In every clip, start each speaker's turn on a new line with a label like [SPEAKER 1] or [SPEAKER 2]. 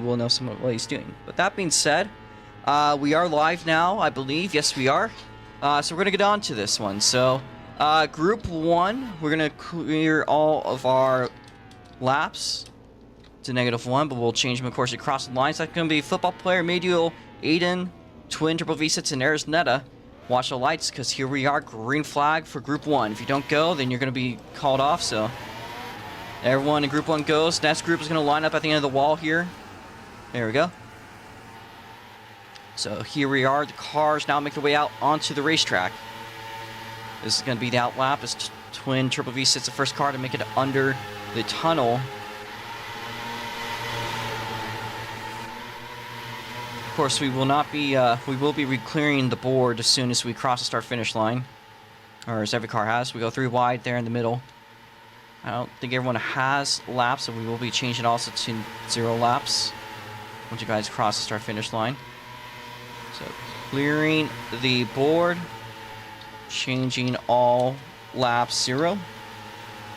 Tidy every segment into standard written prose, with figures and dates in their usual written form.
[SPEAKER 1] will know some of what he's doing. But that being said, we are live now, I believe. Yes, we are. So we're going to get on to this one. So, Group 1, we're going to clear all of our laps to -1, but we'll change them, of course, across the lines. That's going to be football player, Medial, Aiden, Twin, Triple V6, and Arisneta. Watch the lights, because here we are, green flag for Group 1. If you don't go, then you're going to be called off, so everyone in Group 1 goes. Next group is going to line up at the end of the wall here. There we go. So here we are. The cars now make their way out onto the racetrack. This is going to be the out lap as Twin Triple V sits the first car to make it under the tunnel. Of course, we will not be. We will be re-clearing the board as soon as we cross the start-finish line, or as every car has. We go 3 wide there in the middle. I don't think everyone has laps, so we will be changing also to 0 laps once you guys cross the start-finish line. So clearing the board, changing all laps 0.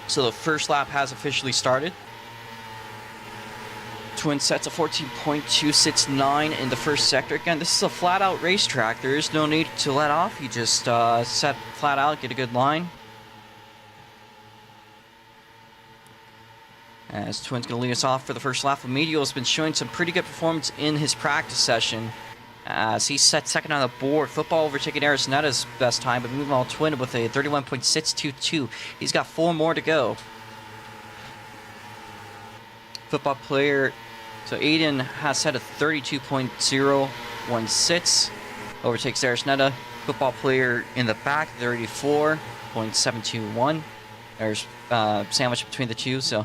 [SPEAKER 1] So the first lap has officially started. Twin sets a 14.269 in the first sector. Again, this is a flat-out racetrack. There is no need to let off. You just set flat out, get a good line. As Twin's going to lead us off for the first lap. Medial has been showing some pretty good performance in his practice session, as he set second on the board. Football overtaking Arisneta's best time, but moving on Twin with a 31.622. He's got 4 more to go. Football player, so Aiden has set a 32.016, overtakes Arisneta. Football player in the back, 34.721. There's sandwich between the two, so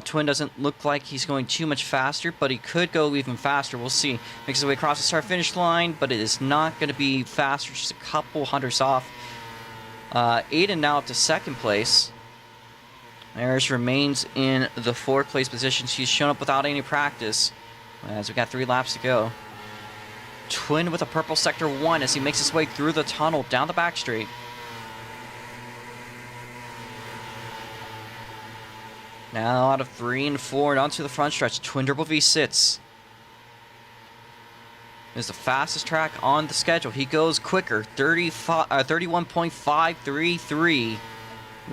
[SPEAKER 1] Twin doesn't look like he's going too much faster, but he could go even faster. We'll see. Makes his way across the start-finish line, but it is not going to be faster, just a couple hundredths off. Aiden now up to second place. Aris remains in the 4th place position. She's shown up without any practice, as we got 3 laps to go. Twin with a purple sector 1 as he makes his way through the tunnel down the back straight. Now out of 3 and 4 and onto the front stretch, Twin Triple V sits. Is the fastest track on the schedule. He goes quicker, 31.533.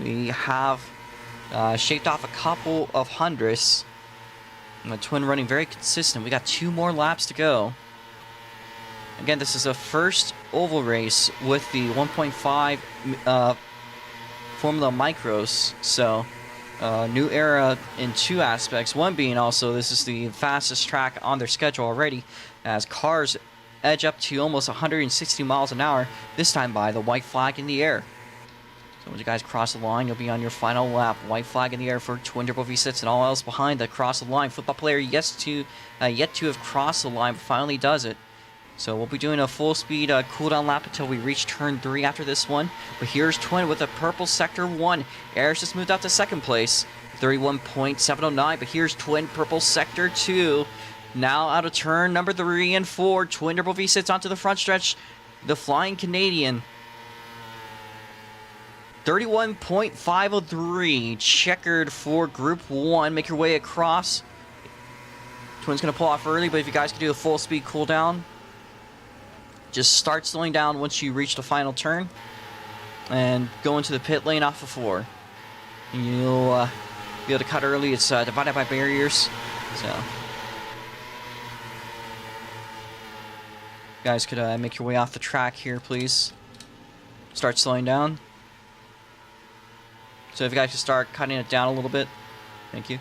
[SPEAKER 1] We have shaved off a couple of hundredths. And the Twin running very consistent. We got 2 more laps to go. Again, this is a first oval race with the 1.5 Formula Micros. So, new era in 2 aspects. One being also this is the fastest track on their schedule already, as cars edge up to almost 160 miles an hour, this time by the white flag in the air. So when you guys cross the line, you'll be on your final lap. White flag in the air for Twin Triple V6 and all else behind the cross the line. Football player yet to have crossed the line, but finally does it. So we'll be doing a full speed cooldown lap until we reach turn 3 after this one. But here's Twin with a purple sector 1. Aris just moved out to second place, 31.709. But here's Twin purple sector 2. Now out of turn number 3 and 4, Twin Triple V sits onto the front stretch. The Flying Canadian, 31.503, checkered for Group 1. Make your way across. Twin's going to pull off early, but if you guys can do a full speed cooldown, just start slowing down once you reach the final turn and go into the pit lane off of 4. You'll be able to cut early. It's divided by barriers, so you guys could make your way off the track here, please. Start slowing down. So if you guys could start cutting it down a little bit, thank you.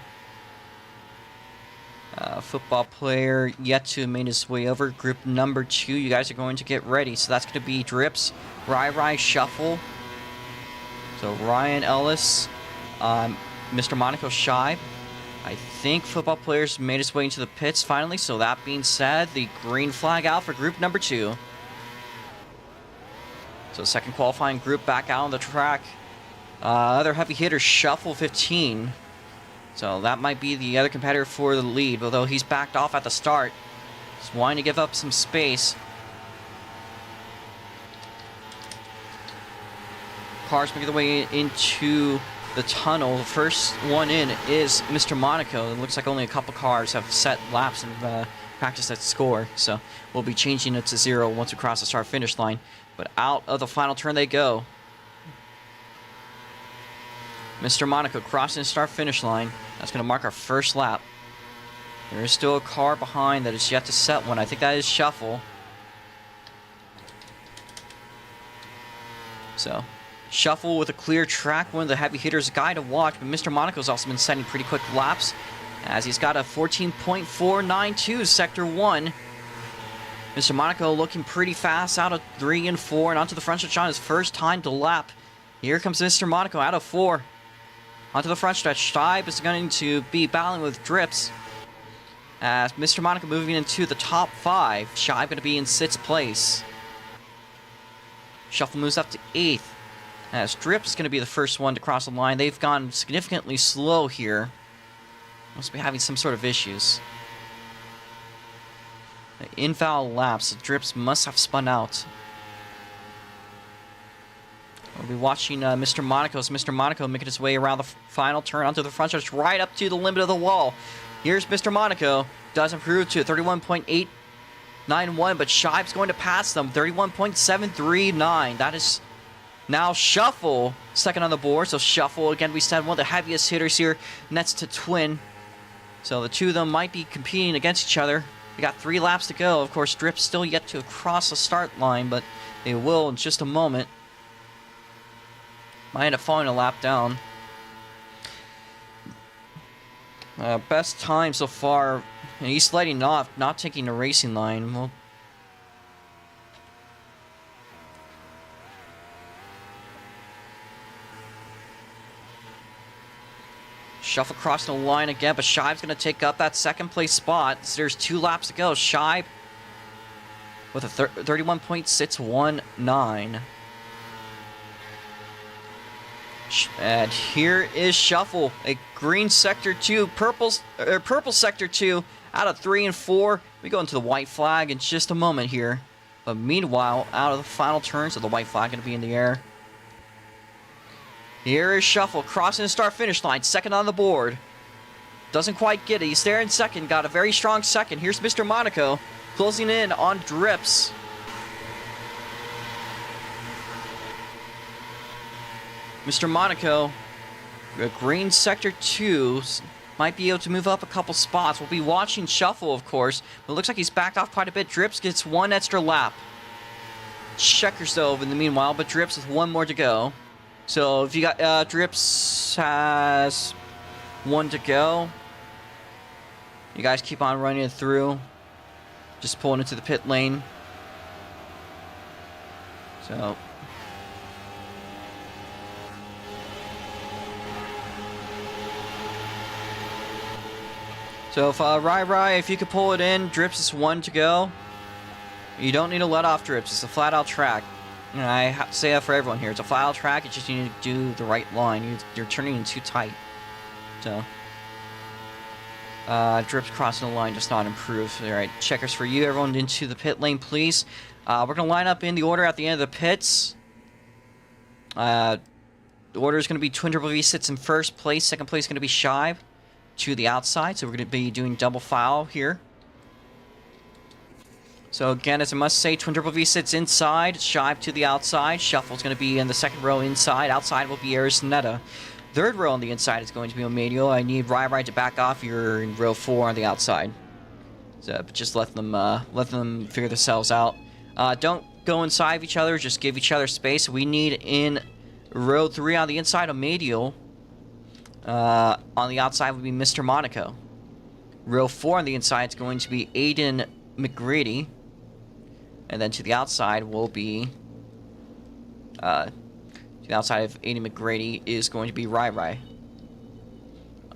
[SPEAKER 1] Football player yet to make his way over. Group number 2, you guys are going to get ready. So that's going to be Drips, Rai Shuffle. So Ryan Ellis, Mr. Monaco Shibe. I think football players made his way into the pits finally. So that being said, the green flag out for group number 2. So second qualifying group back out on the track. Other heavy hitter, Shuffle 15. So that might be the other competitor for the lead, although he's backed off at the start. Just wanting to give up some space. Cars making their way into the tunnel. The first one in is Mr. Monaco. It looks like only a couple cars have set laps and practiced that score. So we'll be changing it to 0 once we cross the start-finish line. But out of the final turn they go. Mr. Monaco crossing the start-finish line. That's going to mark our first lap. There is still a car behind that is yet to set one. I think that is Shuffle. So, Shuffle with a clear track, one of the heavy hitters, a guy to watch. But Mr. Monaco's also been setting pretty quick laps, as he's got a 14.492 Sector 1. Mr. Monaco looking pretty fast out of 3 and 4 and onto the front stretch on his first time to lap. Here comes Mr. Monaco out of 4. Onto the front stretch. Shibe is going to be battling with Drips. As Mr. Monaco moving into the top 5. Shibe going to be in 6th place. Shuffle moves up to 8th. As Drips is going to be the first one to cross the line. They've gone significantly slow here. Must be having some sort of issues. Invalid laps. Drips must have spun out. We'll be watching Mr. Monaco. So Mr. Monaco making his way around the final turn onto the front stretch, right up to the limit of the wall. Here's Mr. Monaco. Does improve to 31.891, but Shibe's going to pass them. 31.739. That is now Shuffle second on the board. So Shuffle, again, we said one of the heaviest hitters here next to Twin. So the two of them might be competing against each other. We got 3 laps to go. Of course, Drip's still yet to cross the start line, but they will in just a moment. Might end up falling a lap down. Best time so far. He's sliding off, not taking the racing line. Well, Shuffle crossing the line again, but Shibe's going to take up that second place spot. There's 2 laps to go. Shibe with a 31.619. And here is Shuffle, a green sector 2, purple sector 2, out of 3 and 4. We go into the white flag in just a moment here. But meanwhile, out of the final turns, so the white flag going to be in the air. Here is Shuffle crossing the start-finish line, second on the board. Doesn't quite get it. He's there in second, got a very strong second. Here's Mr. Monaco closing in on Drips. Mr. Monaco, green sector 2, might be able to move up a couple spots. We'll be watching Shuffle, of course, but it looks like he's backed off quite a bit. Drips gets 1 extra lap. Checkers, though, in the meanwhile, but Drips with 1 more to go. So if you got Drips has 1 to go, you guys keep on running it through. Just pulling into the pit lane. So if Rai, if you could pull it in, Drips is 1 to go. You don't need to let off Drips. It's a flat-out track. And I have to say that for everyone here. It's a flat-out track. You just need to do the right line. You're turning in too tight. So, Drips crossing the line does not improve. All right, checkers for you. Everyone into the pit lane, please. We're going to line up in the order at the end of the pits. The order is going to be Twin Turbo V sits in first place. Second place is going to be Shibe to the outside. So we're going to be doing double file here. So again, as I must say, Twin Turbo V sits inside, Shibe to the outside. Shuffle's going to be in the second row inside. Outside will be Arisnetta. Third row on the inside is going to be Omedio. I need Rai to back off. You're in row 4 on the outside. So but just let them figure themselves out. Don't go inside of each other. Just give each other space. We need in row 3 on the inside Omedio. On the outside would be Mr. Monaco. Row 4 on the inside is going to be Aiden McGrady. And then to the outside will be... to the outside of Aiden McGrady is going to be Rai.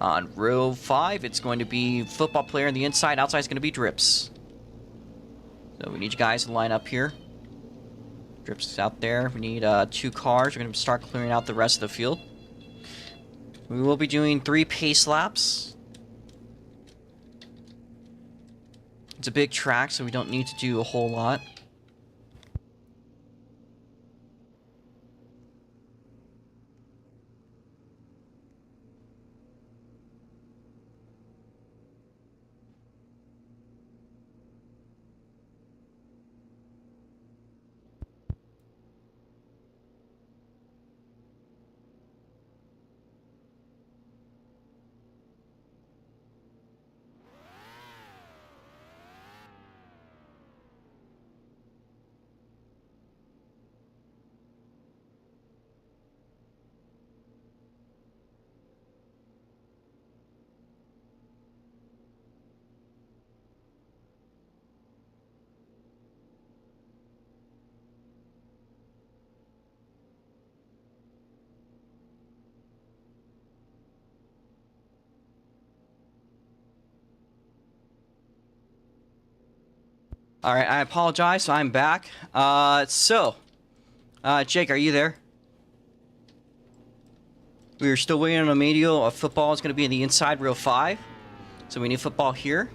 [SPEAKER 1] On row 5, it's going to be football player on the inside. Outside is going to be Drips. So we need you guys to line up here. Drips is out there. We need 2 cars. We're going to start clearing out the rest of the field. We will be doing 3 pace laps. It's a big track, so we don't need to do a whole lot. All right, I apologize. I'm back. Jake, are you there? We're still waiting on a medial. Football is going to be in the inside row 5. So we need football here.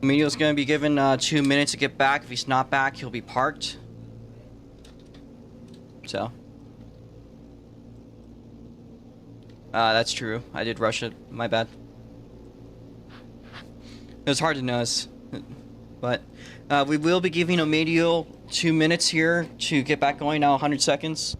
[SPEAKER 1] Medial's going to be given 2 minutes to get back. If he's not back, he'll be parked. So. That's true. I did rush it. My bad. It was hard to notice. But we will be giving a medial 2 minutes here to get back going now, 100 seconds.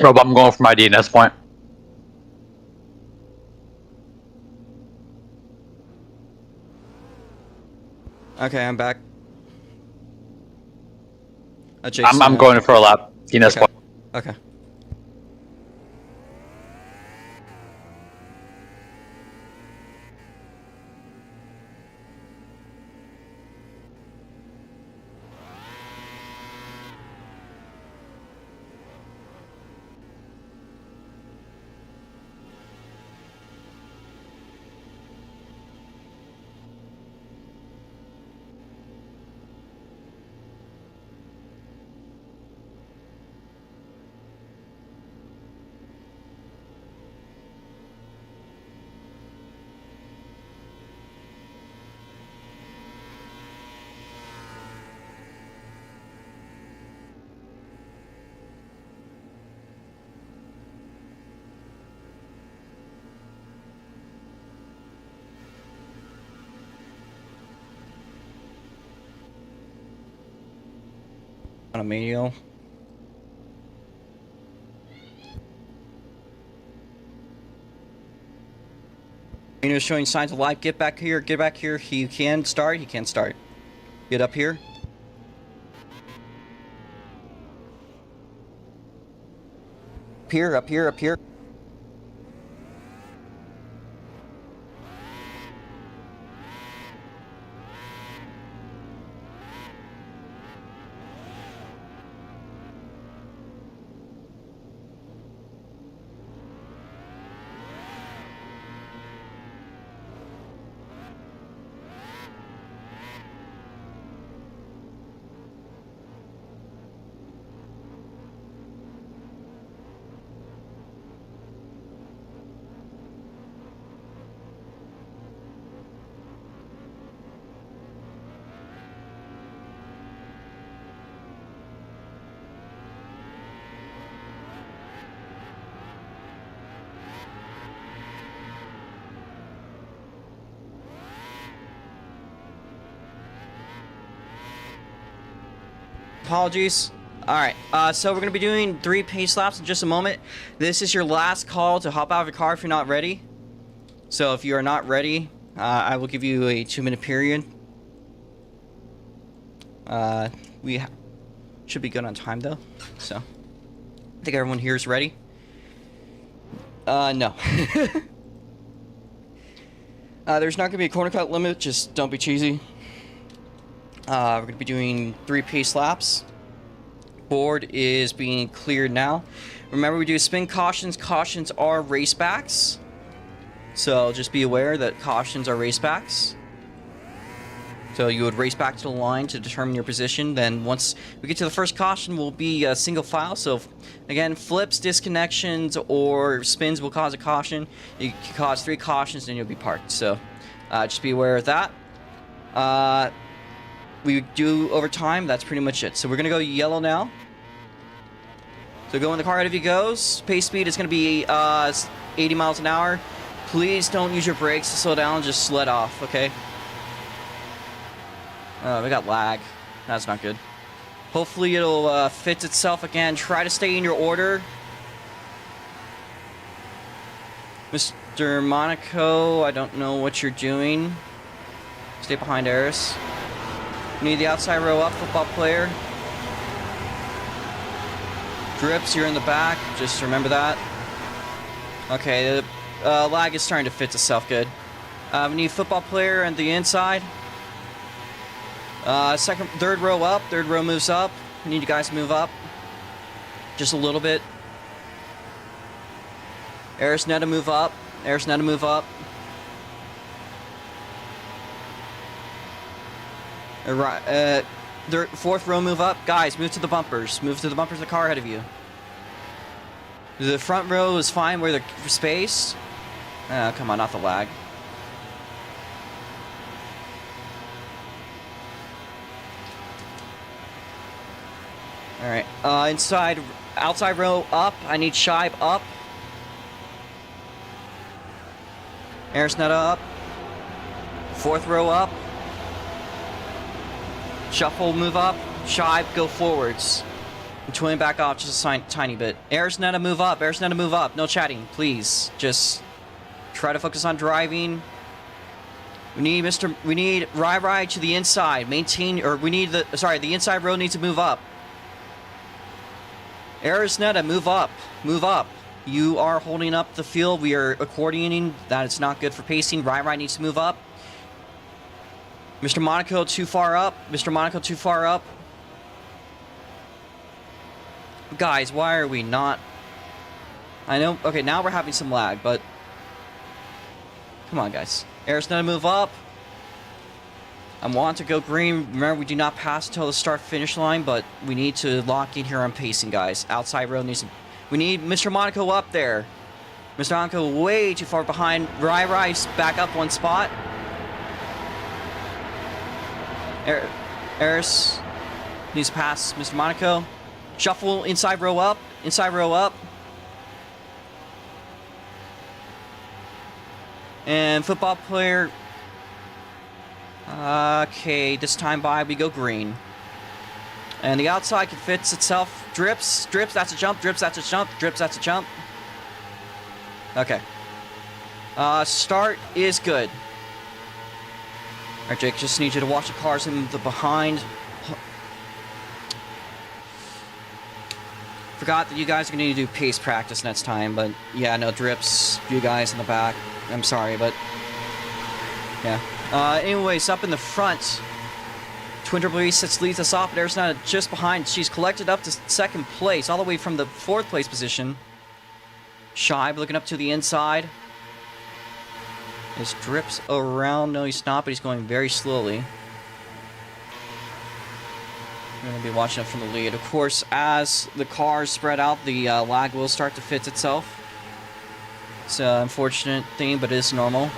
[SPEAKER 2] Rob, I'm going for my DNS point.
[SPEAKER 1] Okay, I'm back.
[SPEAKER 2] I'm going for a lap. DNS point.
[SPEAKER 1] Okay. On a medial. Medial's showing signs of life. Get back here. Get back here. He can start. He can start. Get up here. Up here. Up here. Up here. Apologies. Alright, so we're going to be doing 3 pace laps in just a moment. This is your last call to hop out of your car if you're not ready. So if you are not ready, I will give you a 2-minute period. We should be good on time though, so I think everyone here is ready. No. There's not going to be a corner cut limit, just don't be cheesy. We're going to be doing 3 pace laps. Board is being cleared now. Remember, we do spin cautions. Cautions are racebacks. So just be aware that cautions are racebacks. So you would race back to the line to determine your position. Then once we get to the first caution, will be a single file. So again, flips, disconnections, or spins will cause a caution. You can cause 3 cautions, and you'll be parked. So just be aware of that. We do overtime. That's pretty much it. So we're gonna go yellow now. So go in the car ahead of you goes. Pace speed is gonna be 80 miles an hour. Please don't use your brakes to slow down. Just let off, okay? We got lag. That's not good. Hopefully it'll fit itself again. Try to stay in your order. Mr. Monaco, I don't know what you're doing. Stay behind Eris. Need the outside row up, football player. Drips, you're in the back. Just remember that. Okay, the lag is starting to fit itself good. We need football player on the inside. Third row up. Third row moves up. We need you guys to move up. Just a little bit. Eris Netta move up. Eris Netta move up. Fourth row move up. Guys, move to the bumpers. Move to the bumpers of the car ahead of you. The front row is fine where they're spaced. Come on, not the lag. Alright, outside row up. I need Shibe up. Eris Netta up. Fourth row up. Shuffle, move up. Shibe, go forwards. And twin back off just a tiny bit. Eris Netta, move up. Eris Netta, move up. No chatting, please. Just try to focus on driving. We need Rai to the inside. Maintain, or we need the inside row needs to move up. Eris Netta, move up. Move up. You are holding up the field. We are accordioning. That is not good for pacing. Rai needs to move up. Mr. Monaco too far up. Mr. Monaco too far up. Guys, why are we not... I know... Okay, now we're having some lag, but... Come on, guys. Eris Netta move up. I want to go green. Remember, we do not pass until the start-finish line, but we need to lock in here on pacing, guys. Outside row needs to... We need Mr. Monaco up there. Mr. Monaco way too far behind. Rai back up one spot. Eris needs to pass Mr. Monaco. Shuffle, inside row up. Inside row up. And football player... Okay, this time we go green. And the outside can fits itself. Drips, that's a jump. Drips, that's a jump. Drips, that's a jump. Okay. Start is good. Alright, Jake, just need you to watch the cars in the behind. Forgot that you guys are going to need to do pace practice next time, but yeah, no drips. You guys in the back. I'm sorry, but yeah. Anyways, up in the front, Twin Triple E leads us off, but Eris Netta just behind. She's collected up to second place, all the way from the fourth place position. Shibe looking up to the inside. His drips around. No, he's not, but he's going very slowly. We're going to be watching it from the lead. Of course, as the cars spread out, the lag will start to fit itself. It's an unfortunate thing, but it is normal.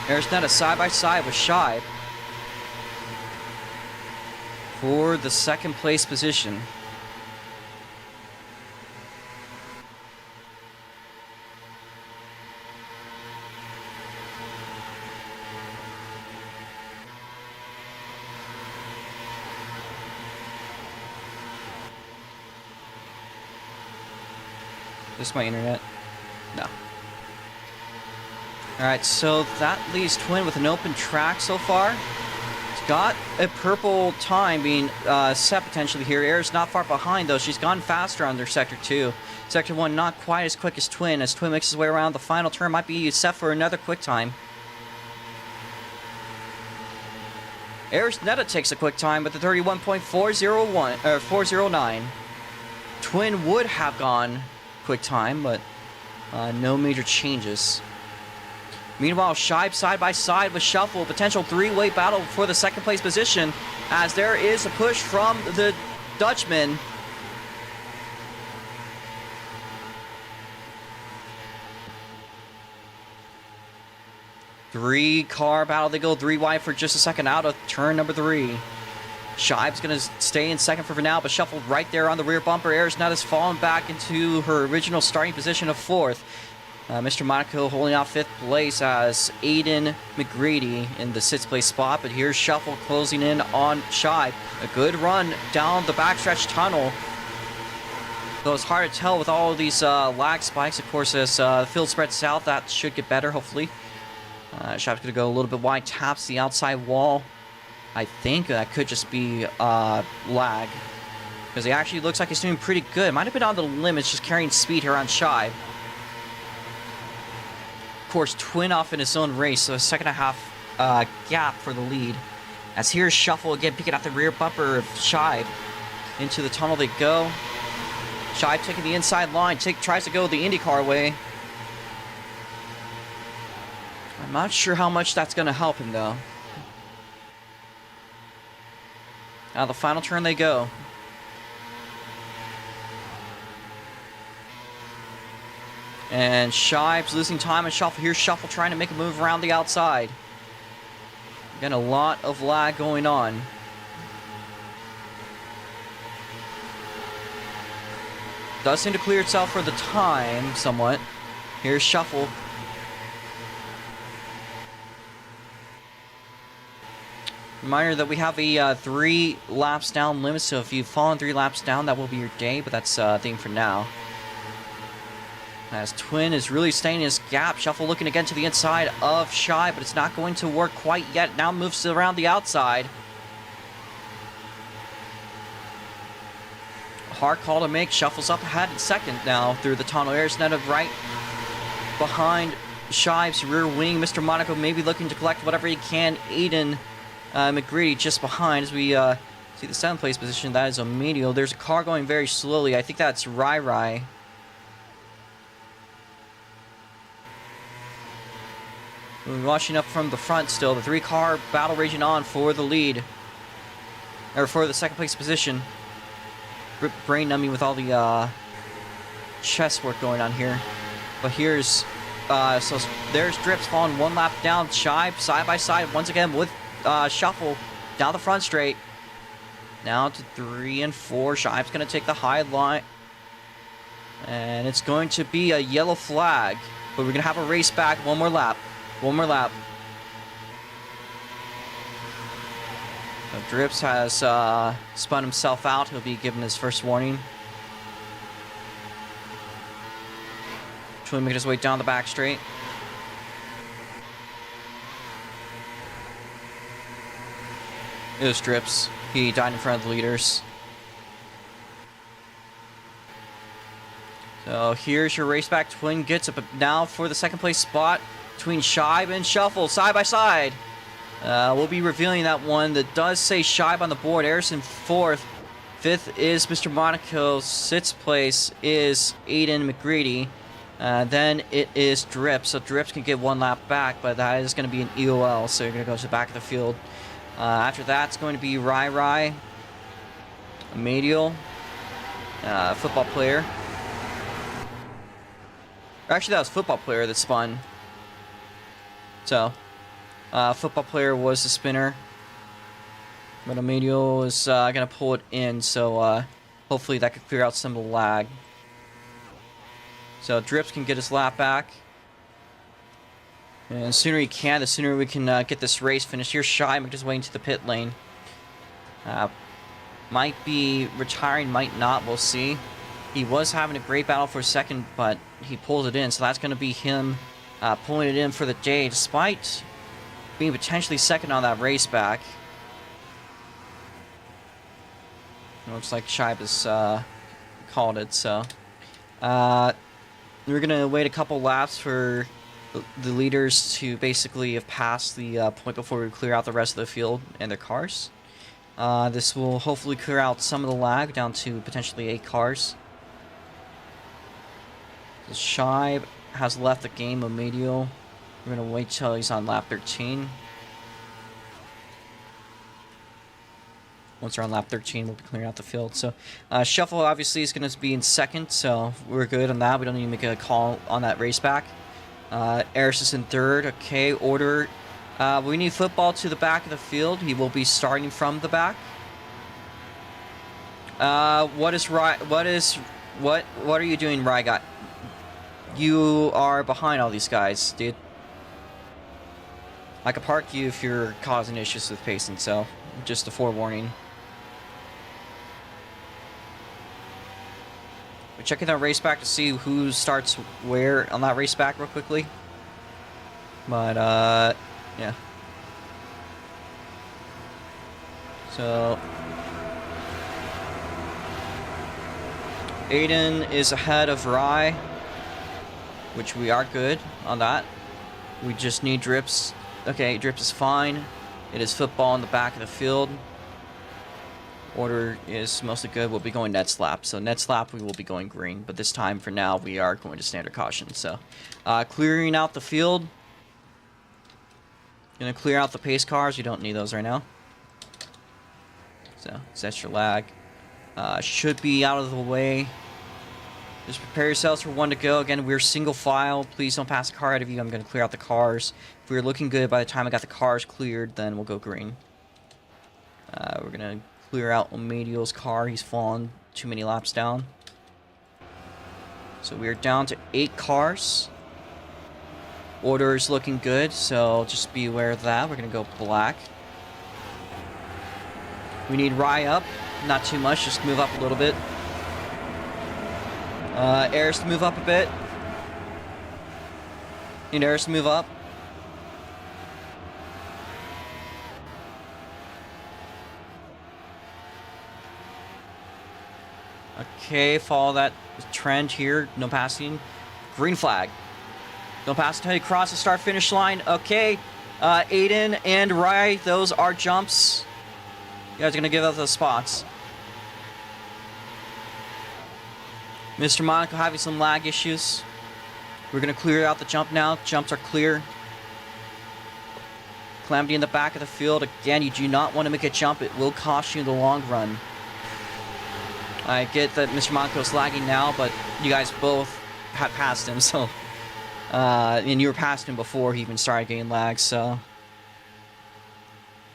[SPEAKER 1] Eris Netta side by side with Shibe for the second place position. Is this my internet? No. Alright, so that leaves Twin with an open track so far. It's got a purple time being set potentially here. Air's not far behind, though. She's gone faster under Sector 2. Sector 1 not quite as quick as Twin. As Twin makes his way around, the final turn might be set for another quick time. Eris Netta takes a quick time with the 31.401 or 409. Twin would have gone quick time, but no major changes. Meanwhile, Shibe side by side with Shuffle, potential three-way battle for the second place position, as there is a push from the Dutchman. Three-car battle. They go three wide for just a second out of turn number 3. Shibe's going to stay in second for now, but Shuffle right there on the rear bumper. Eris Netta's fallen back into her original starting position of 4th. Mr. Monaco holding out 5th place as Aiden McGreedy in the 6th place spot. But here's Shuffle closing in on Shibe. A good run down the backstretch tunnel. Though it's hard to tell with all of these lag spikes. Of course, as the field spreads south, that should get better, hopefully. Shibe's going to go a little bit wide, taps the outside wall. I think that could just be lag. Because he actually looks like he's doing pretty good. It might have been on the limits, just carrying speed here on Shibe. Of course, Twin off in his own race, so a 2.5 gap for the lead. As here's Shuffle again, picking out the rear bumper of Shibe. Into the tunnel they go. Shibe taking the inside line, tries to go the IndyCar way. I'm not sure how much that's going to help him, though. Now the final turn they go. And Shibe's losing time and Shuffle. Here's Shuffle trying to make a move around the outside. Again, a lot of lag going on. Does seem to clear itself for the time, somewhat. Here's Shuffle. Reminder that we have a 3 laps down limit, so if you've fallen 3 laps down, that will be your day, but that's a thing for now. As Twin is really staying in his gap. Shuffle looking again to the inside of Shibe, but it's not going to work quite yet. Now moves around the outside. Hard call to make. Shuffle's up ahead in second now through the tunnel. Arisnetta right behind Shibe's rear wing. Mr. Monaco maybe looking to collect whatever he can. Aiden McGreedy just behind as we see the 7th place position. That is Omedio. There's a car going very slowly. I think that's Rai Rai. We're watching up from the front still. The 3-car battle raging on for the lead. Or for the 2nd place position. Brain numbing with all the chess work going on here. But here's so there's Drips falling 1 lap down. Shibe side by side once again with Shuffle down the front straight. Now to 3 and 4. Shibe's going to take the high line. And it's going to be a yellow flag. But we're going to have a race back. One more lap. One more lap. Drips has spun himself out. He'll be given his first warning. Twin making his way down the back straight. It was Drips. He died in front of the leaders. So here's your race back. Twin gets up now for the 2nd place spot between Shibe and Shuffle, side by side. We'll be revealing that one. That does say Shibe on the board. Harrison 4th. 5th is Mr. Monaco. 6th place is Aiden McGreedy. Then it is Drips. So Drips can get 1 lap back, but that is going to be an EOL. So you're going to go to the back of the field. After that, it's going to be Rai Rai, Medial, football player. Actually, that was football player that spun. So, football player was the spinner. But Emilio is going to pull it in, so hopefully that could clear out some of the lag. So Drips can get his lap back. And the sooner he can, the sooner we can get this race finished. Here's Shibe just waiting to the pit lane. Might be retiring, might not, we'll see. He was having a great battle for a second, but he pulled it in, so that's going to be him pulling it in for the day, despite being potentially second on that race back. It looks like Shibe has called it, so. We're going to wait a couple laps for the leaders to basically have passed the point before we clear out the rest of the field and their cars. This will hopefully clear out some of the lag down to potentially 8 cars. So Shibe has left the game of Medial. We're going to wait till he's on lap 13. Once we're on lap 13, we'll be clearing out the field. So Shuffle obviously is going to be in second, so we're good on that. We don't need to make a call on that race back. Eris is in third. Okay, order. We need football to the back of the field. He will be starting from the back. What are you doing, Rygot? You are behind all these guys, dude. I could park you if you're causing issues with pacing, so just a forewarning. We're checking that race back to see who starts where on that race back real quickly. But, yeah. So, Aiden is ahead of Rye, which we are good on that. We just need Drips. Okay, Drips is fine. It is football in the back of the field. Order is mostly good. We'll be going net slap. So net slap, we will be going green. But this time, for now, we are going to standard caution. So, clearing out the field. Gonna clear out the pace cars. You don't need those right now. So, set your lag. Should be out of the way. Just prepare yourselves for one to go. Again, we're single file. Please don't pass a car ahead of you. I'm going to clear out the cars. If we're looking good by the time I got the cars cleared, then we'll go green. We're going to clear out Omedial's car. He's fallen too many laps down. So we're down to 8 cars. Order is looking good, so just be aware of that. We're going to go black. We need Rye up. Not too much, just move up a little bit. Airs to move up a bit. Need Airs to move up. Okay, follow that trend here. No passing. Green flag. Don't pass until you cross the start-finish line. Okay, Aiden and Rye, those are jumps. You guys are going to give up those spots. Mr. Monaco having some lag issues. We're going to clear out the jump now. Jumps are clear. Calamity in the back of the field. Again, you do not want to make a jump. It will cost you in the long run. I get that Mr. Monaco's lagging now, but you guys both had passed him, so... and you were past him before he even started getting lag, so...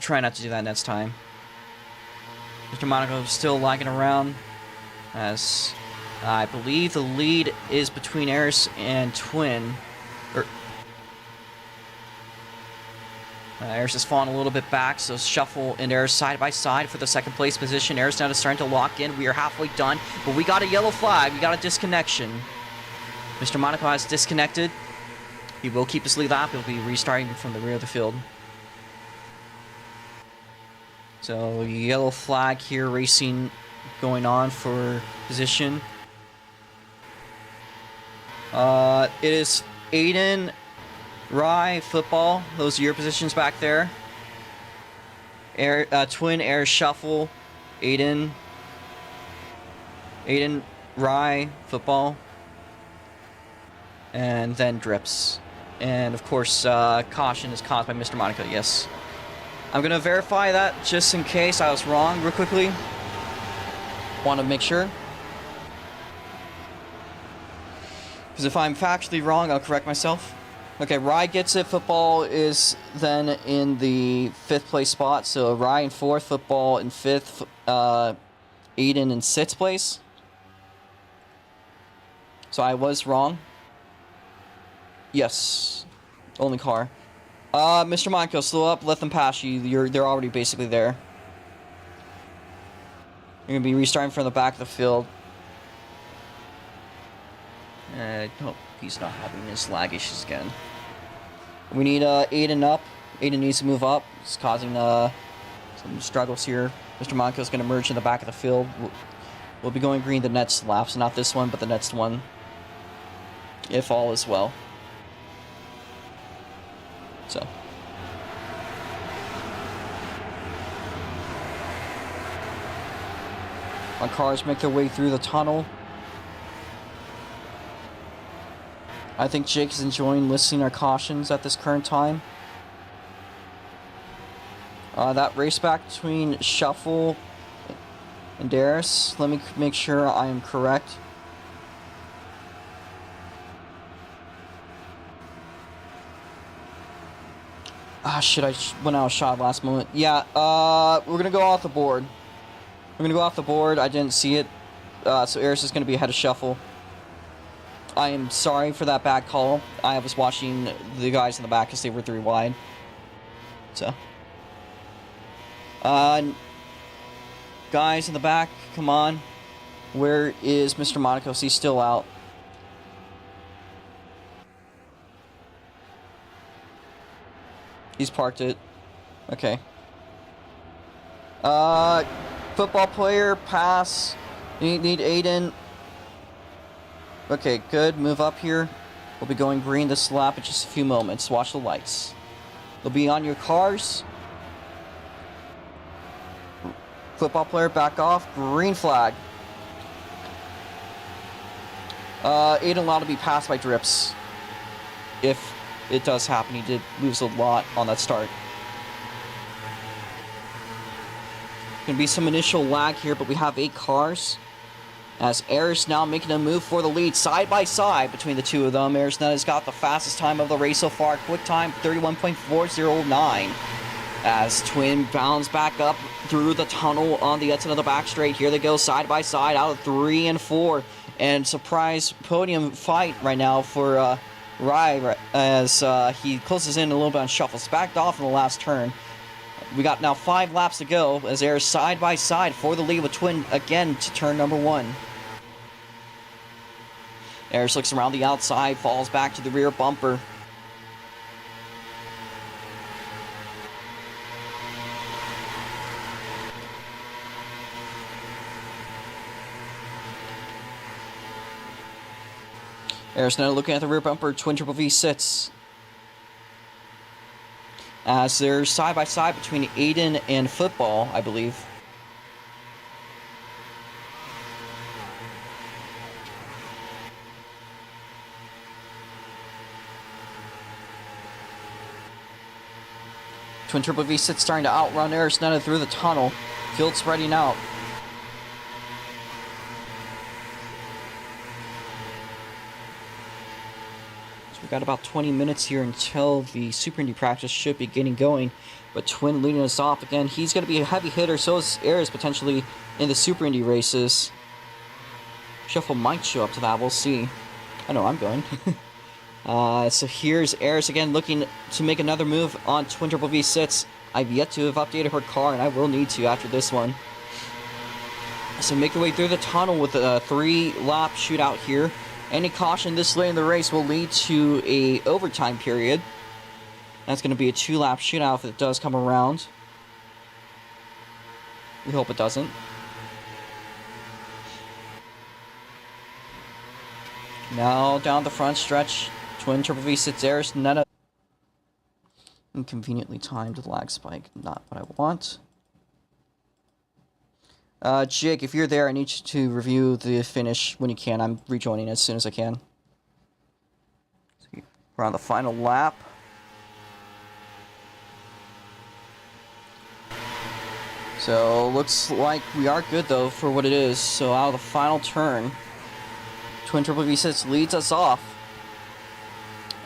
[SPEAKER 1] Try not to do that next time. Mr. Monaco is still lagging around, as... I believe the lead is between Eris and Twin. Eris has fallen a little bit back, so Shuffle and Eris side by side for the second place position. Eris now is starting to lock in. We are halfway done, but we got a yellow flag. We got a disconnection. Mr. Monaco has disconnected. He will keep his lead lap. He'll be restarting from the rear of the field. So, yellow flag here, racing going on for position. It is Aiden, Rye, football. Those are your positions back there. Twin, Air, Shuffle, Aiden, Rye, football. And then Drips. And, of course, caution is caused by Mr. Monaco, yes. I'm going to verify that just in case I was wrong real quickly. Want to make sure. Because if I'm factually wrong, I'll correct myself. Okay, Rye gets it. Football is then in the 5th place spot. So Rye in 4th, football in 5th, Aiden in 6th place. So I was wrong. Yes. Only car. Mr. Monaco, slow up. Let them pass you. They're already basically there. You're going to be restarting from the back of the field. I hope he's not having his lag issues again. We need Aiden up. Aiden needs to move up. It's causing some struggles here. Mr. Monaco is going to merge in the back of the field. We'll be going green the next lap, so not this one, but the next one. If all is well. So. Our cars make their way through the tunnel. I think Jake is enjoying listening our cautions at this current time. That race back between Shuffle and Darius. Let me make sure I am correct. Ah, shit, I went out of shot last moment. Yeah, we're gonna go off the board. We're gonna go off the board. I didn't see it. So Eris is gonna be ahead of Shuffle. I am sorry for that bad call. I was watching the guys in the back because they were 3 wide. So. Guys in the back, come on. Where is Mr. Monaco? He's still out. He's parked it. Okay. Football player, pass. You need Aiden. Okay, good. Move up here. We'll be going green this lap in just a few moments. Watch the lights. They'll be on your cars. Football player, back off. Green flag. Aiden allowed to be passed by Drips. If it does happen, he did lose a lot on that start. Gonna be some initial lag here, but we have 8 cars. As Aris now making a move for the lead, side by side between the two of them. Aris has got the fastest time of the race so far. Quick time, 31.409. As Twin bounds back up through the tunnel on the exit of the back straight. Here they go, side by side, out of 3 and 4. And surprise podium fight right now for Rai as he closes in a little bit on shuffles. Backed off in the last turn. We got now 5 laps to go as they're side by side for the lead with Twin again to turn number 1. Eris looks around the outside, falls back to the rear bumper. Eris now looking at the rear bumper, Twin Triple V sits. As they're side by side between Aiden and Football, I believe. Twin Triple V sits starting to outrun Arisnetta through the tunnel. Field spreading out. We've got about 20 minutes here until the Super Indy practice should be getting going. But Twin leading us off again. He's going to be a heavy hitter. So is Aris potentially in the Super Indy races. Shuffle might show up to that. We'll see. I know I'm going. So here's Aris again looking to make another move on Twin Triple V sits. I've yet to have updated her car, and I will need to after this one. So make your way through the tunnel with a 3-lap shootout here. Any caution this late in the race will lead to a overtime period. That's going to be a 2-lap shootout if it does come around. We hope it doesn't. Now down the front stretch, Twin Triple V sits Aris Netta. Inconveniently timed lag spike, not what I want. Jake, if you're there, I need you to review the finish when you can. I'm rejoining as soon as I can. We're on the final lap. So, looks like we are good, though, for what it is. So, out of the final turn, Twin Triple V6 leads us off.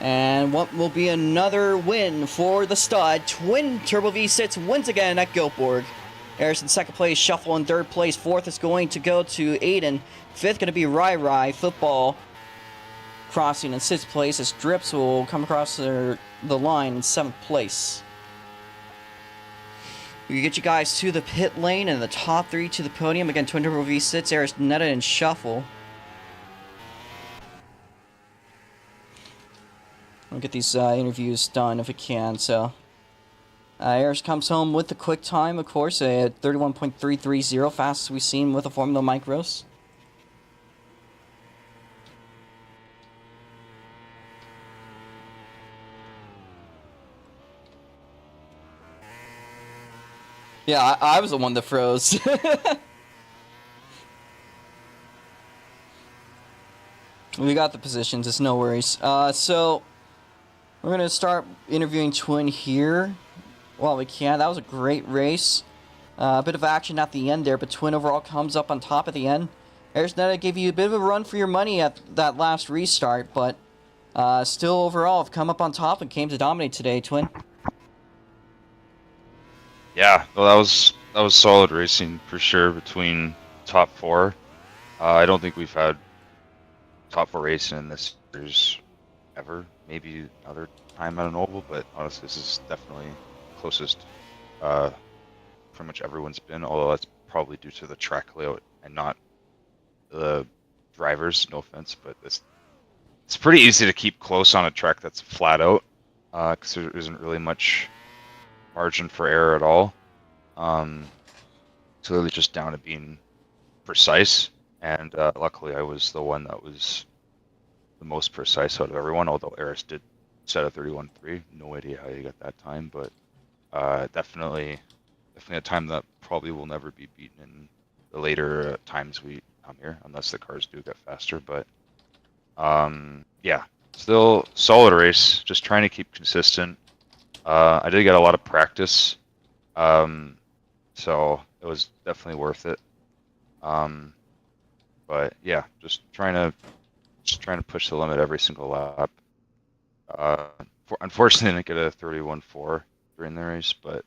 [SPEAKER 1] And what will be another win for the stud, Twin Turbo V6 wins again at Goteborg. Aris in second place, Shuffle in third place. Fourth is going to go to Aiden. Fifth going to be Rai Football crossing in sixth place as Drips will come across the line in seventh place. We get you guys to the pit lane and the top 3 to the podium. Again, Twin Turbo V6, Aris, Netta, and Shuffle. I'll get these interviews done if I can, so... Aris comes home with the quick time, of course, at 31.330, fastest we've seen with the Formula Micros. Yeah, I was the one that froze. We got the positions, it's no worries. So, we're going to start interviewing Twin here. Well, we can. That was a great race. A bit of action at the end there, but Twin overall comes up on top at the end. Arisnetta gave you a bit of a run for your money at that last restart, but still overall have come up on top and came to dominate today, Twin.
[SPEAKER 3] Yeah, well, that was solid racing for sure between top 4. I don't think we've had top 4 racing in this series ever. Maybe another time at an oval, but honestly, this is definitely closest pretty much everyone's been. Although that's probably due to the track layout and not the drivers. No offense, but it's pretty easy to keep close on a track that's flat out because there isn't really much margin for error at all. It's literally just down to being precise. And luckily, I was the one that was the most precise out of everyone. Although Eris did set a 31.3, no idea how you got that time, but definitely a time that probably will never be beaten in the later times we come here, unless the cars do get faster. But yeah, still solid race. Just trying to keep consistent. I did get a lot of practice, so it was definitely worth it. But yeah, just trying to push the limit every single lap. Unfortunately, I didn't get a 31.4 during the race, but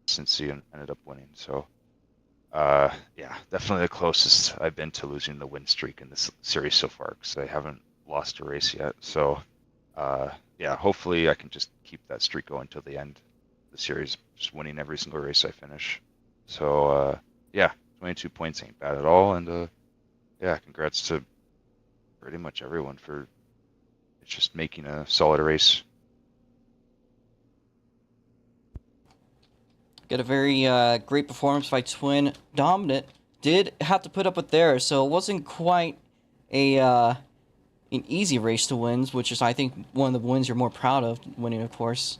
[SPEAKER 3] since he ended up winning, so yeah, definitely the closest I've been to losing the win streak in this series so far, because I haven't lost a race yet. So yeah, hopefully I can just keep that streak going till the end of the series, just winning every single race I finish. So yeah, 22 points ain't bad at all, and yeah, congrats to pretty much everyone for just making a solid race.
[SPEAKER 1] Got a very great performance by Twin. Dominant did have to put up with there, so it wasn't quite a an easy race to win, which is, I think, one of the wins you're more proud of winning, of course.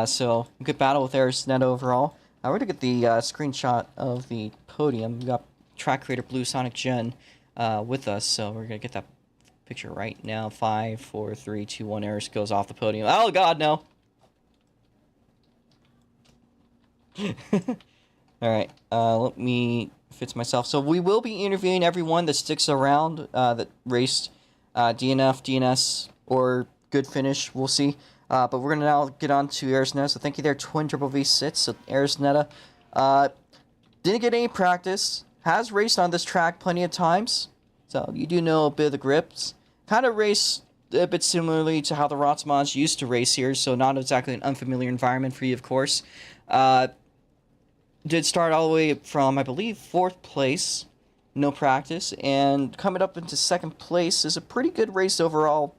[SPEAKER 1] So good battle with Arisnet overall. We're gonna get the screenshot of the podium. We got track creator Blue Sonic Gen with us, so we're gonna get that picture right now. 5, 4, 3, 2, 1. Eris goes off the podium. Oh God, no! Alright, let me fix myself. So we will be interviewing everyone that sticks around, that raced DNF, DNS, or good finish. We'll see. But we're going to now get on to Arisnetta. So thank you there, Twin Triple V Sits. So Arisnetta didn't get any practice. Has raced on this track plenty of times. So you do know a bit of the grips. Kind of race a bit similarly to how the Rotsmans used to race here. So not exactly an unfamiliar environment for you, of course. Did start all the way from, I believe, 4th place, no practice, and coming up into 2nd place is a pretty good race overall,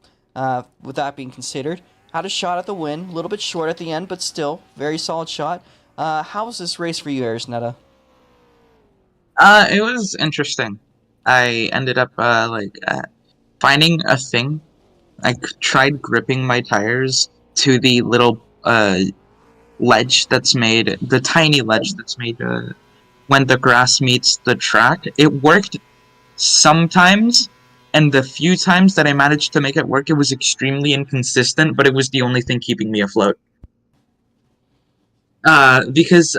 [SPEAKER 1] with that being considered. Had a shot at the win, a little bit short at the end, but still, very solid shot. How was this race for you, Arisnetta?
[SPEAKER 4] It was interesting. I ended up, finding a thing. I tried gripping my tires to the little, ledge that's made, the tiny ledge that's made when the grass meets the track. It worked sometimes, and the few times that I managed to make it work, it was extremely inconsistent, but it was the only thing keeping me afloat. Because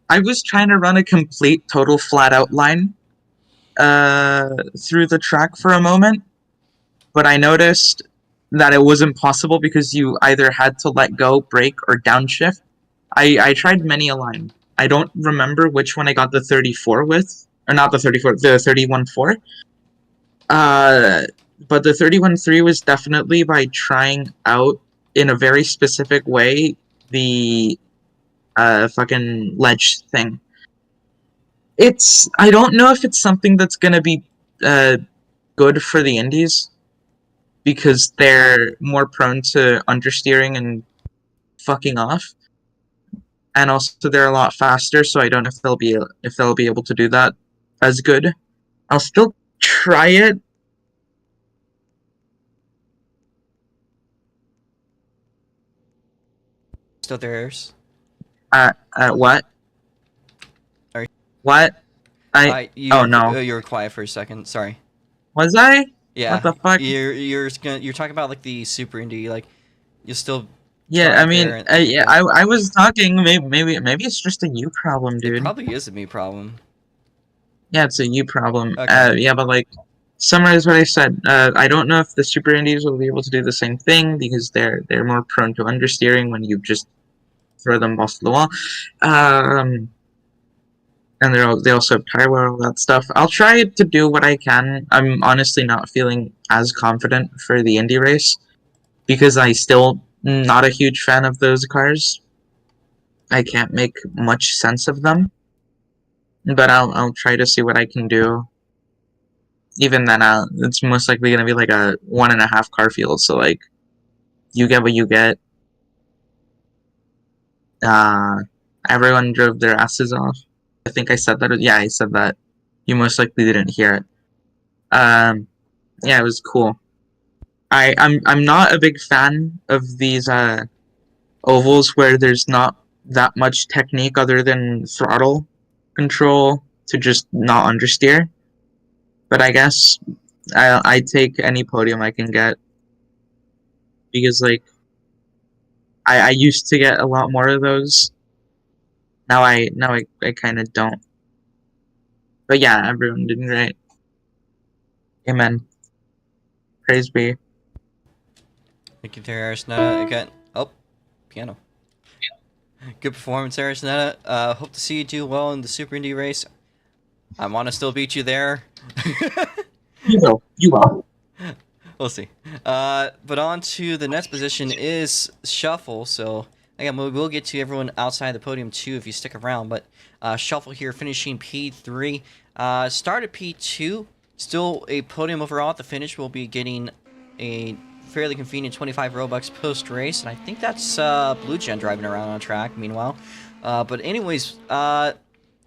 [SPEAKER 4] I was trying to run a complete, total, flat-out line through the track for a moment, but I noticed that it wasn't possible because you either had to let go, brake, or downshift. I tried many a line. I don't remember which one I got the 34 with, or not the 34, the 31.4. But the 31.3 was definitely by trying out in a very specific way the fucking ledge thing. I don't know if it's something that's gonna be good for the indies, because they're more prone to understeering and fucking off. And also they're a lot faster, so I don't know if they'll be able to do that as good. I'll still try it.
[SPEAKER 1] Still there, Eris?
[SPEAKER 4] What?
[SPEAKER 1] Sorry.
[SPEAKER 4] What? Oh no.
[SPEAKER 1] You were quiet for a second. Sorry.
[SPEAKER 4] Was I?
[SPEAKER 1] Yeah.
[SPEAKER 4] What the fuck?
[SPEAKER 1] You're talking about like the Super Indy, like you still.
[SPEAKER 4] Yeah, I mean, yeah, I was talking. Maybe it's just a you problem, dude.
[SPEAKER 1] It probably is a me problem.
[SPEAKER 4] Yeah, it's a you problem.
[SPEAKER 1] Okay.
[SPEAKER 4] Yeah, but like, summarize what I said. I don't know if the Super Indies will be able to do the same thing because they're more prone to understeering when you just throw them off the wall. and they also have tire wear, all that stuff. I'll try to do what I can. I'm honestly not feeling as confident for the Indy race because I still not a huge fan of those cars. I can't make much sense of them, but I'll try to see what I can do. Even then, it's most likely gonna be like a 1.5 car field. So like, you get what you get. Uh, Everyone drove their asses off. I think I said that. Yeah, I said that. You most likely didn't hear it. Yeah, it was cool. I'm not a big fan of these ovals where there's not that much technique other than throttle control to just not understeer. But I guess I take any podium I can get because like I used to get a lot more of those. Now I kind of don't. But yeah, everyone did great. Amen. Praise be.
[SPEAKER 1] Thank you there, Arisnetta. Again, oh, piano. Good performance, Arisnetta. Hope to see you do well in the Super Indy race. I want to still beat you there.
[SPEAKER 4] You will. You will.
[SPEAKER 1] We'll see. But on to the next position is Shuffle. So again, we'll get to everyone outside the podium too if you stick around. But Shuffle here finishing P3. Started P2. Still a podium overall at the finish. We'll be getting a fairly convenient 25 Robux post race, and I think that's Blue Gen driving around on track. Meanwhile, but anyways,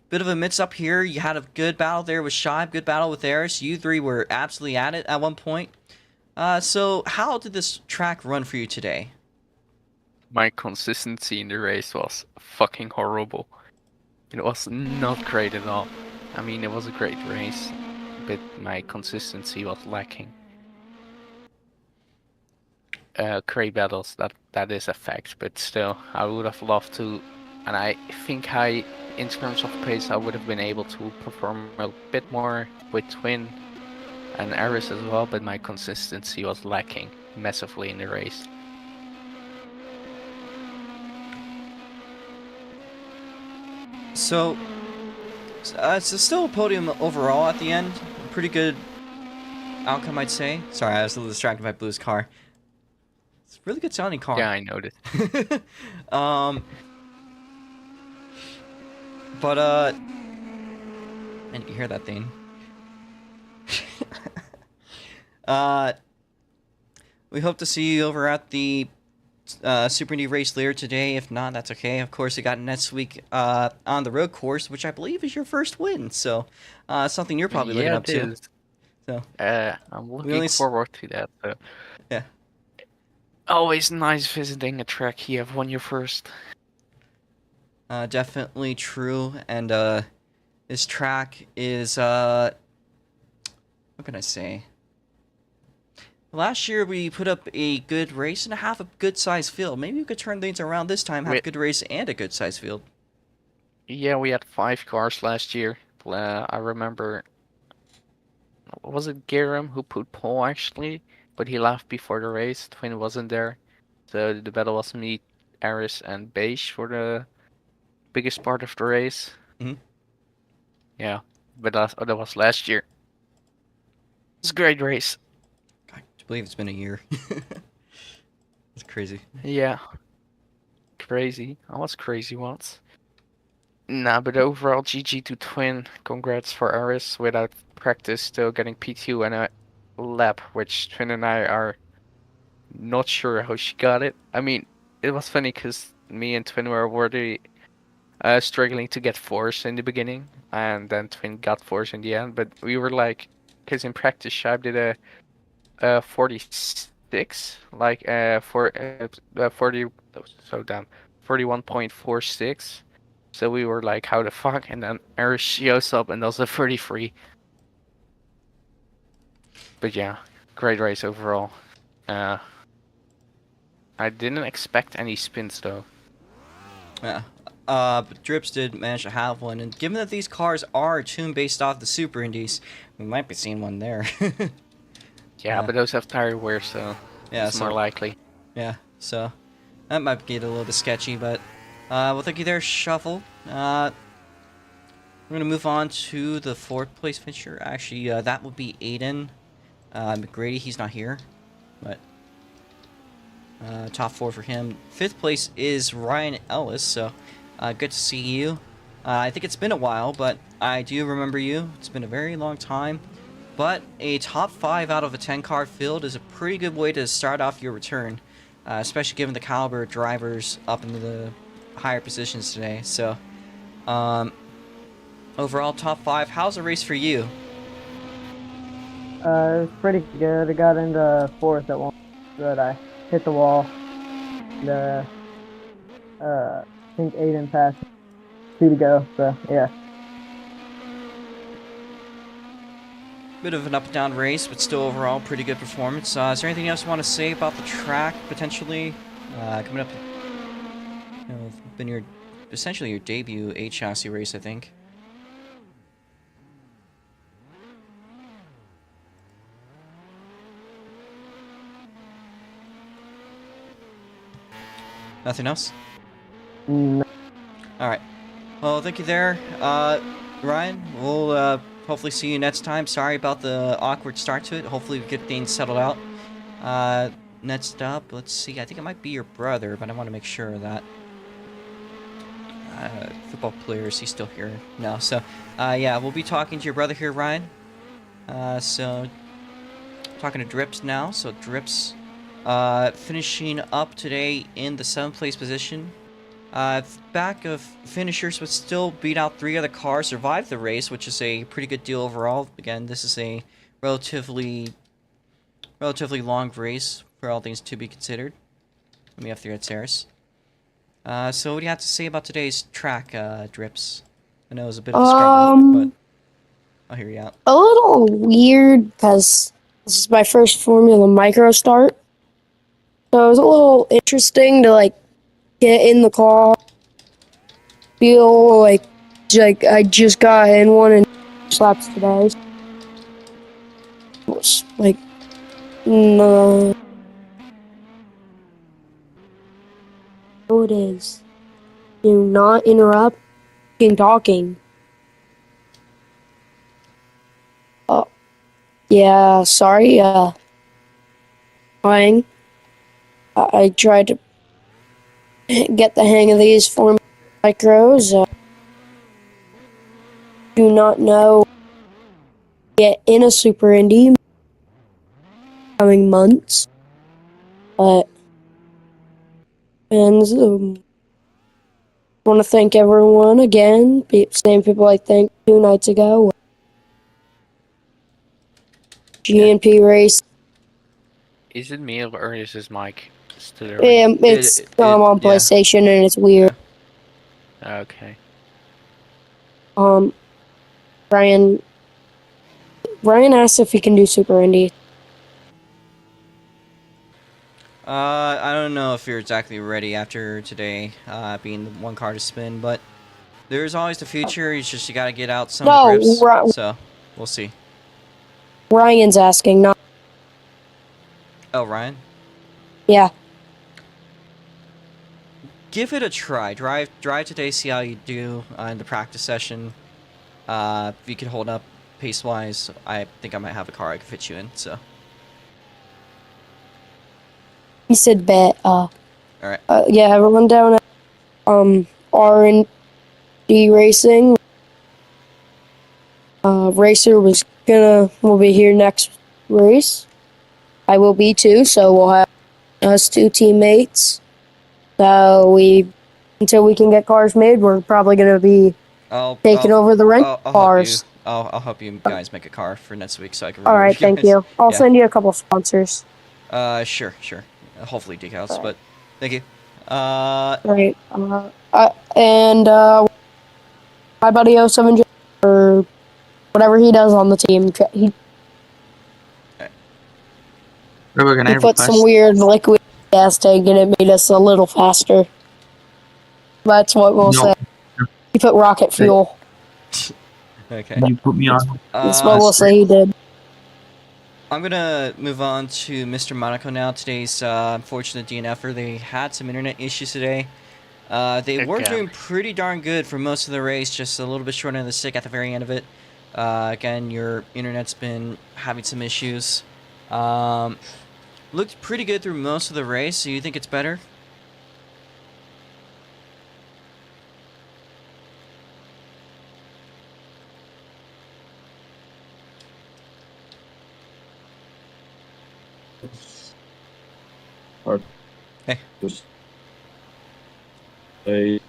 [SPEAKER 1] bit of a mix up here. You had a good battle there with Shive, good battle with Eris. You three were absolutely at it at one point. So how did this track run for you today?
[SPEAKER 5] My consistency in the race was fucking horrible. It was not great at all. I mean, it was a great race, but my consistency was lacking. Great battles, that is a fact, but still, I would have loved to, and I think in terms of pace, I would have been able to perform a bit more with Twin and Aris as well, but my consistency was lacking massively in the race.
[SPEAKER 1] So, it's still a podium overall at the end. Pretty good outcome, I'd say. Sorry, I was a little distracted by Blue's car. It's a really good sounding car.
[SPEAKER 5] Yeah, I noticed.
[SPEAKER 1] But and you hear that thing. We hope to see you over at the Super Indy race later today. If not, that's okay. Of course, we got next week on the road course, which I believe is your first win. So, something you're probably looking up to. So,
[SPEAKER 5] I'm looking forward to that. So.
[SPEAKER 1] Yeah.
[SPEAKER 5] Always nice visiting a track you have won your first.
[SPEAKER 1] Definitely true. And this track is what can I say? Last year we put up a good race and a half a good sized field. Maybe we could turn things around this time, have a good race and a good sized field.
[SPEAKER 5] Yeah, we had 5 cars last year. I remember, was it Garam who put pole actually? But he left before the race. Twin wasn't there. So the battle was me, Aris, and Beige for the biggest part of the race.
[SPEAKER 1] Mm-hmm.
[SPEAKER 5] Yeah, but that was last year. It was a great race.
[SPEAKER 1] I believe it's been a year. It's crazy.
[SPEAKER 5] Yeah. Crazy. I was crazy once. Nah, but overall, GG to Twin. Congrats for Aris. Without practice, still getting P2 and a lap, which Twin and I are not sure how she got it. I mean, it was funny because me and Twin were already struggling to get fours in the beginning, and then Twin got fours in the end. But we were like, because in practice, Shive did a 46, like 40, so damn, 41.46. So we were like, how the fuck? And then Aris shows up and does a 33. But yeah, great race overall. I didn't expect any spins though.
[SPEAKER 1] Yeah. But Drips did manage to have one, and given that these cars are tuned based off the Super Indies, we might be seeing one there.
[SPEAKER 5] Yeah, but those have tire wear, so
[SPEAKER 1] yeah,
[SPEAKER 5] it's more likely.
[SPEAKER 1] Yeah, so that might get a little bit sketchy, but well, thank you there, Shuffle. We're gonna move on to the 4th place finisher. Actually, that would be Aiden McGrady. He's not here, but top 4 for him. 5th place is Ryan Ellis. So good to see you. I think it's been a while, but I do remember you. It's been a very long time. But a top 5 out of a 10 car field is a pretty good way to start off your return, especially given the caliber of drivers up into the higher positions today. So. Overall, top 5. How's the race for you?
[SPEAKER 6] It was pretty good. I got into 4th at one, but I hit the wall. And, I think Aiden passed 2 to go. So yeah.
[SPEAKER 1] Bit of an up and down race, but still overall pretty good performance. Is there anything else you want to say about the track potentially? Coming up, been your essentially your debut 8 chassis race, I think. Nothing else?
[SPEAKER 6] No.
[SPEAKER 1] Alright. Well, thank you there, Ryan. We'll hopefully see you next time. Sorry about the awkward start to it. Hopefully we get things settled out. Next up, let's see. I think it might be your brother, but I want to make sure of that. Football player, is he still here? No. So, yeah, we'll be talking to your brother here, Ryan. So, talking to Drips now. So, Drips finishing up today in the 7th place position. Back of finishers, but still beat out 3 other cars, survived the race, which is a pretty good deal overall. Again, this is a relatively long race for all things to be considered. Let me have the red Saris. So what do you have to say about today's track, Drips? I know it was a bit of a struggle, but I'll hear you out.
[SPEAKER 7] A little weird because this is my first Formula Micro start. So it was a little interesting to like get in the car, feel like I just got in one and laps today. It was like no. Oh, it is. Do not interrupt talking. Oh, yeah, sorry, playing. I tried to get the hang of these for micros. Do not know get in a Super Indy coming months, but and want to thank everyone again. Same people I thanked 2 nights ago. GNP race.
[SPEAKER 5] Is it me or is his mic still
[SPEAKER 7] It's on
[SPEAKER 1] yeah.
[SPEAKER 7] PlayStation and it's weird.
[SPEAKER 5] Okay.
[SPEAKER 7] Ryan asked if he can do Super Indy.
[SPEAKER 1] I don't know if you're exactly ready after today, being the 1 car to spin, but there's always the future. It's just you gotta get out some of the grips. So we'll see.
[SPEAKER 7] Ryan's asking, not.
[SPEAKER 1] Oh, Ryan?
[SPEAKER 7] Yeah.
[SPEAKER 1] Give it a try. Drive today, see how you do in the practice session. If you can hold up pace-wise, I think I might have a car I can fit you in, so.
[SPEAKER 7] He said bet.
[SPEAKER 1] Alright.
[SPEAKER 7] Yeah, everyone down at R&D Racing. Racer will be here next race. I will be too, so we'll have us 2 teammates. So until we can get cars made, we're probably gonna be taking over the rent cars.
[SPEAKER 1] I'll help you guys make a car for next week so I can.
[SPEAKER 7] All right, thank you. I'll send you a couple sponsors.
[SPEAKER 1] Sure. Hopefully decals, but thank you.
[SPEAKER 7] Right. And my buddy 07 or whatever he does on the team, he put some weird liquid gas tank and it made us a little faster. That's what we'll say. He put rocket fuel.
[SPEAKER 1] Okay.
[SPEAKER 4] You put me on.
[SPEAKER 7] That's what we'll say he did.
[SPEAKER 1] I'm gonna move on to Mr. Monaco now. Today's unfortunate DNFer. They had some internet issues today. They were
[SPEAKER 5] Again.
[SPEAKER 1] doing pretty darn good for most of the race, just a little bit short end of the stick at the very end of it. Again, your internet's been having some issues. Looked pretty good through most of the race, so you think it's better?
[SPEAKER 8] Hard
[SPEAKER 1] Hey.
[SPEAKER 8] to say.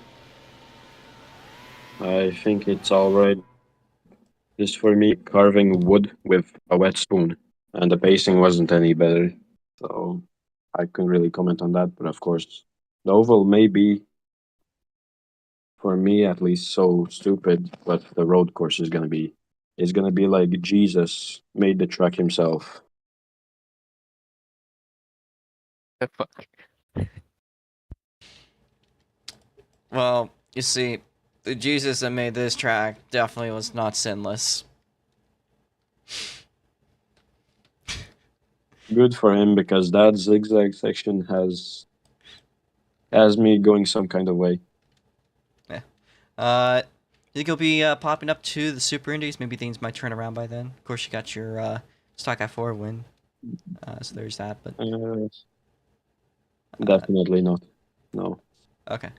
[SPEAKER 8] I think it's alright. Just for me, carving wood with a wet spoon, and the pacing wasn't any better. So I couldn't really comment on that. But of course, the oval may be, for me at least, so stupid. But the road course is gonna be like Jesus made the track himself.
[SPEAKER 5] The fuck?
[SPEAKER 1] Well, you see, the Jesus that made this track definitely was not sinless.
[SPEAKER 8] Good for him because that zigzag section has me going some kind of way.
[SPEAKER 1] You think you'll be popping up to the Super Indies? Maybe things might turn around by then. Of course, you got your Stock I4 win, so there's that. But
[SPEAKER 8] Definitely not. No.
[SPEAKER 1] okay,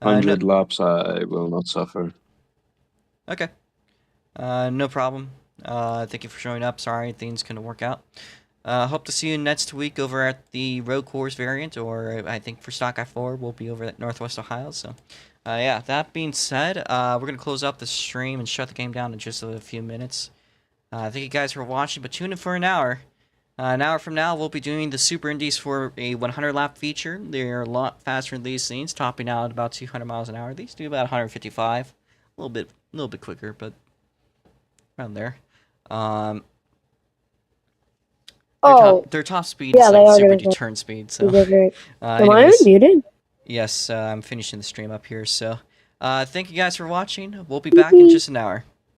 [SPEAKER 8] 100 laps, I will not suffer.
[SPEAKER 1] okay, no problem. Thank you for showing up. Sorry things couldn't work out. Hope to see you next week over at the road course variant, or I think for Stock I4 we'll be over at Northwest Ohio. So, yeah. That being said, we're gonna close up the stream and shut the game down in just a few minutes. Thank you guys for watching, but tune in for an hour. An hour from now, we'll be doing the Super Indies for a 100 lap feature. They're a lot faster than these things, topping out at about 200 miles an hour. These do about 155, a little bit quicker, but around there.
[SPEAKER 7] Oh,
[SPEAKER 1] Their top speed
[SPEAKER 7] yeah,
[SPEAKER 1] is
[SPEAKER 7] they
[SPEAKER 1] like
[SPEAKER 7] are
[SPEAKER 1] Super
[SPEAKER 7] gonna
[SPEAKER 1] D turn speed. So,
[SPEAKER 7] Am I
[SPEAKER 1] anyways,
[SPEAKER 7] unmuted?
[SPEAKER 1] yes, I'm finishing the stream up here. So, thank you guys for watching. We'll be back in just an hour.